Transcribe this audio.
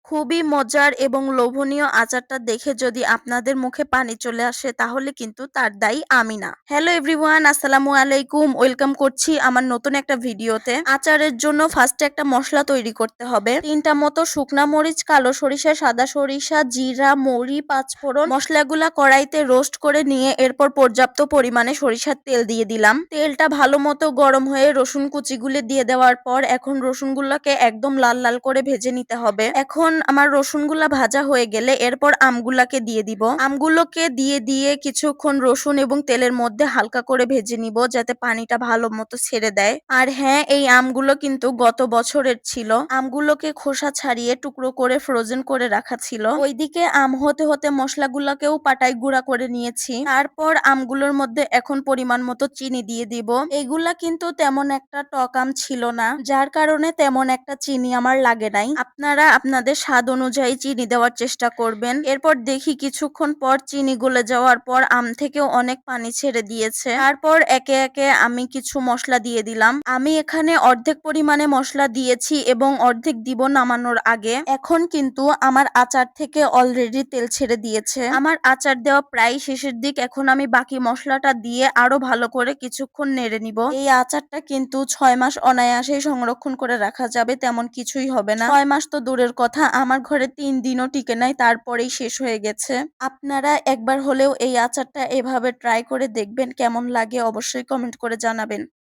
খুবই মজার এবং লোভনীয় আচারটা দেখে যদি আপনাদের মুখে পানি চলে আসে তাহলে কিন্তু তার দায়ী আমি না। হ্যালো এভরিওয়ান, আসসালামু আলাইকুম। ওয়েলকাম করছি আমার নতুন একটা ভিডিওতে। আচারের জন্য ফার্স্টে একটা মশলা তৈরি করতে হবে। 3টা মতো শুকনা মরিচ, কালো সরিষা, সাদা সরিষা, জিরা, মৌরি, পাঁচফোড়ন মশলাগুলা কড়াইতে রোস্ট করে নিয়ে এরপর পর্যাপ্ত পরিমাণে সরিষার তেল দিয়ে দিলাম। তেলটা ভালো মতো গরম হয়ে রসুন কুচিগুলি দিয়ে দেওয়ার পর এখন রসুনগুলোকে একদম লাল লাল করে ভেজে নিতে হবে। এখন আমার রসুনগুলা ভাজা হয়ে গেলে এরপর আমগুলাকে দিয়ে দিব। আমগুলোকে দিয়ে কিছুক্ষণ রসুন এবং তেলের মধ্যে হালকা করে ভেজে নিব যাতে পানিটা ভালো মতো ছেড়ে দেয়। আর হ্যাঁ, এই আমগুলো কিন্তু গত বছরের ছিল। আমগুলোকে খোসা ছাড়িয়ে টুকরো করে ফ্রোজেন করে রাখা ছিল। ওইদিকে আম হতে হতে মশলাগুলোকেও পাটায় গুঁড়া করে নিয়েছি। তারপর আমগুলোর মধ্যে এখন পরিমাণ মতো চিনি দিয়ে দিব। এগুলা কিন্তু তেমন একটা টক আম ছিল না, যার কারণে তেমন একটা চিনি আমার লাগে নাই। আপনারা আপনাদের স্বাদ অনুযায়ী চিনি দেওয়ার চেষ্টা করবেন। এরপর দেখি কিছুক্ষণ পর চিনি গলে যাওয়ার পর আম থেকেও অনেক পানি ছেড়ে দিয়েছে। তারপর একে একে আমি কিছু মশলা দিয়ে দিলাম। আমি এখানে অর্ধেক পরিমাণে মশলা দিয়েছি এবং অর্ধেক দিব নামানোর আগে। এখন কিন্তু আমার আচার থেকে অলরেডি তেল ছেড়ে দিয়েছে। আমার আচার দেওয়া প্রায় শেষের দিক। এখন আমি বাকি মশলাটা দিয়ে আরো ভালো করে কিছুক্ষণ নেড়ে নিব। এই আচারটা কিন্তু 6 মাস অনায়াসেই সংরক্ষণ করে রাখা যাবে, তেমন কিছুই হবে না। 6 মাস তো দূরের কথা, আমার ঘরে 3 দিনও টিকে নাই, তারপরেই শেষ হয়ে গেছে। আপনারা একবার হলেও এই আচারটা এভাবে ট্রাই করে দেখবেন, কেমন লাগে অবশ্যই কমেন্ট করে জানাবেন।